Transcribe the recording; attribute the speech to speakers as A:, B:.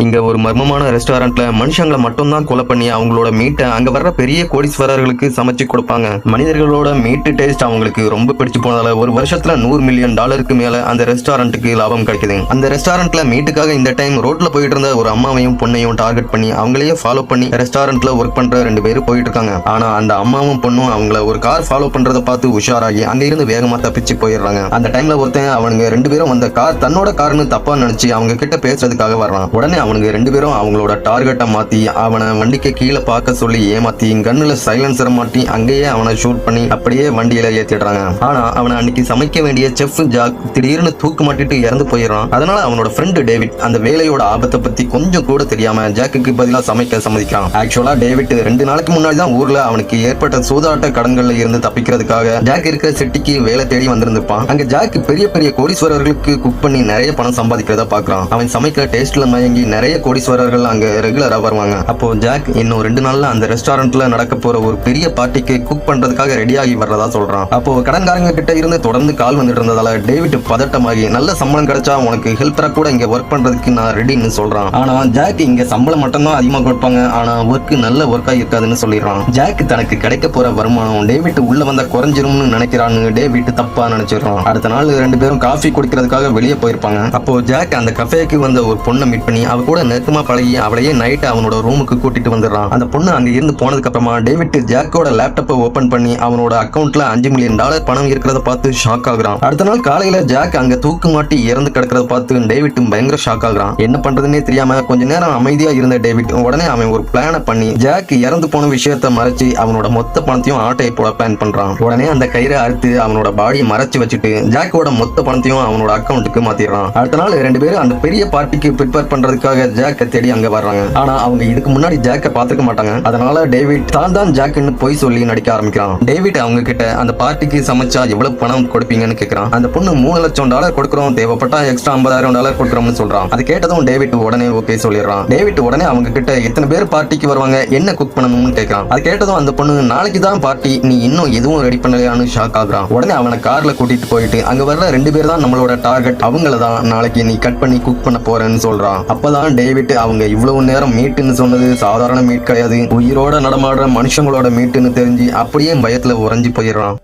A: இங்க ஒரு மர்மமான ரெஸ்டாரண்ட்ல மனுஷங்களை மட்டும்தான் கொலை பண்ணி அவங்களோட மீட்டை அங்க வர்ற பெரிய கோடீஸ்வரர்களுக்கு சமைச்சு கொடுப்பாங்க. மனிதர்களோட மீட்டு டேஸ்ட் அவங்களுக்கு ரொம்ப பிடிச்சு போனதால ஒரு வருஷத்துல $100 மில்லியன் மேல அந்த ரெஸ்டாரண்ட்டுக்கு லாபம் கிடைக்குது. அந்த ரெஸ்டாரண்ட்ல மீட்டுக்காக இந்த டைம் ரோட்ல போயிட்டு இருந்த ஒரு அம்மாவையும் பொண்ணையும் டார்கெட் பண்ணி அவங்களையே ஃபாலோ பண்ணி ரெஸ்டாரண்ட்ல ஒர்க் பண்ற 2 பேரும் போயிட்டு இருக்காங்க. ஆனா அந்த அம்மாவும் பொண்ணும் அவங்கள ஒரு கார் ஃபாலோ பண்றத பார்த்து உஷாராகி அங்க இருந்து வேகமா தப்பிச்சு போயிடுறாங்க. அந்த டைம்ல ஒருத்தன் அவனுங்க 2 பேரும் அந்த கார் தன்னோட கார்னு தப்பா நினைச்சு அவங்க கிட்ட பேசுறதுக்காக வர்றான். உடனே அவனுங்க 2 பேரும் அவங்களோட டார்கெட்டை மாத்தி அவனை வண்டிக்கு கீழே பார்க்க சொல்லி ஏமாத்தி கண்ணுல சைலன்சரை மாட்டி அங்கேயே அவனை ஷூட் பண்ணி அப்படியே வண்டியில ஏத்திடுறாங்க. ஆனா அவனை அன்னைக்கு சமைக்க வேண்டிய செஃப் ஜாக் திடீர்னு தூக்கு மாட்டிட்டு இறந்து போயிடுறான். அதனால அவனோட ஃப்ரெண்டு டேவிட் அந்த வேலையோட ஆபத்தை பத்தி கொஞ்சம் கூட தெரியாம ஜாக்குக்கு பதிலா சமைக்க சம்மதிக்கிறான். ஆக்சுவலா டேவிட் 2 நாளைக்கு முன்னாடி தான் ஊர்ல அவனுக்கு ஏற்பட்ட சூதாட்ட கடன்கள்ல இருந்து தப்பிக்கிறதுக்காக ஜாக் இருக்கிற சிட்டிக்கு வேலை தேடி வந்திருந்திருப்பான். அங்க ஜாக் பெரிய பெரிய கோடீஸ்வரர்களுக்கு குக் பண்ணி நிறைய பணம் சம்பாதிக்கிறத பாக்குறான். அவன் சமைக்கிற டேஸ்ட்ல மயங்கி நிறைய கோடீஸ்வரர்கள் அங்க ரெகுலரா வருவாங்க. அப்போ ஜாக் இன்னும் 2 நாள்ல அந்த ரெஸ்டாரண்ட்ல நடக்க போற ஒரு பெரிய பார்ட்டிக்கு குக் பண்றதுக்காக ரெடி ஆகி வர்றதா சொல்றான். அப்போ கடன்காரங்க கிட்ட இருந்து தொடர்ந்து கால் வந்துட்டு இருந்ததால டேவிட் பதட்டமாகி நல்ல சம்பளம் கிடைச்சா உனக்கு ஹெல்ப்பரா கூட இங்க ஒர்க் பண்றதுக்கு நான் ரெடின்னு சொல்றான். ஆனா ஜாக் இங்க சம்பளம் மட்டும்தான் அதிகமா கொடுப்பாங்க, ஆனா ஒர்க் நல்ல ஒர்க்கா இருக்காதுன்னு சொல்லிடுறான். ஜாக் தனக்கு கிடைக்க போற வருமானம் டேவிட் உள்ள வந்தா குறைஞ்சிரும்னு நினைக்கிறான்னு டேவிட் தப்பா நினைச்சிடறான். அடுத்த நாள் 2 பேரும் காஃபி குடிக்கிறதுக்காக வெளியே போயிருப்பாங்க. அப்போ ஜாக் அந்த கஃபேக்கு வந்த ஒரு பொண்ணை மீட் பண்ணி அவ கூட நெருக்கமா பழகி அவளையே நைட் அவனோட ரூமுக்கு கூட்டிட்டு வந்துடுறான். அந்த பொண்ணு அங்க இருந்து போனதுக்கு அப்புறமா டேவிட் ஜாக்கோட லேப்டாப்பை ஓபன் பண்ணி அவனோட அக்கவுண்ட்ல $5 மில்லியன் பணம் இருக்கிறத பார்த்து ஷாக் ஆகுறான். அடுத்த நாள் காலையில ஜாக் அங்க தூக்கு மாட்டி இறந்து கிடக்கிறத பார்த்து டேவிட் பயங்கர ஷாக் ஆகுறான். என்ன பண்றதுன்னே தெரியாம கொஞ்ச நேரம் அமைதியா இருந்த டேவிட் உடனே அவன் ஒரு பிளான பண்ணி ஜாக் இறந்து போன விஷயத்த மறைச்சு அவனோட மொத்த பணத்தையும் ஆட்டையை போட பிளான் பண்றான். உடனே அந்த கயிறை அறுத்து அவனோட பாடியை மறைச்சு வச்சுட்டு ஜாக்கோட மொத்த பணத்தையும் அவனோட அக்கவுண்ட்டுக்கு மாத்திடுறான். அடுத்த நாள் 2 பேரும் அந்த பெரிய பார்ட்டிக்கு ப்ரிப்பேர் பண்றதுக்காக ஜாக்க தேடி அங்க வர்றாங்க. ஆனா அவங்க இதுக்கு முன்னாடி ஜாக்க பாத்துக்க மாட்டாங்க. அதனால டேவிட் தான் ஜாக்னு போய் சொல்லி நடிக்க ஆரம்பிக்கிறான். டேவிட் அவங்க கிட்ட அந்த பார்ட்டிக்கு சமைச்சா எவ்வளவு பணம் கொடுப்பீங்கன்னு கேக்குறான். அந்த பொண்ணு $3 லட்சம் கொடுக்கிறோம், தேவைப்பட்டா எக்ஸ்ட்ரா $50,000 கொடுக்குறோம்னு சொல்றான். அது கேட்டதும் டேவிட் உடனே ஓகே சொல்லிடுறான். டேவிட் உடனே அவங்க கிட்ட எத்தனை பேர் பார்ட்டிக்கு வருவாங்க, என்ன குக் பண்ணணும்னு கேட்கறான். அது கேட்டதும் அந்த பொண்ணு நாளைக்கு தான் பார்ட்டி, நீ இன்னும் எதுவும் ரெடி பண்ணலையான்னு ஷாக் ஆகுறான். உடனே அவனை கார்ல கூட்டிட்டு போயிட்டு அங்க வர்ற 2 பேர் தான் நம்மளோட டார்கெட், அவங்கள தான் நாளைக்கு நீ கட் பண்ணி குக் பண்ண போறேன்னு சொல்றான். அப்பதான் டேவிட் அவங்க இவ்வளவு நேரம் மீட்டுன்னு சொன்னது சாதாரண மீட் கிடையாது, உயிரோட நடமாடுற மனுஷங்களோட மீட்டுன்னு தெரிஞ்சு அப்படியே பயத்துல உறைஞ்சு போயிடுறான்.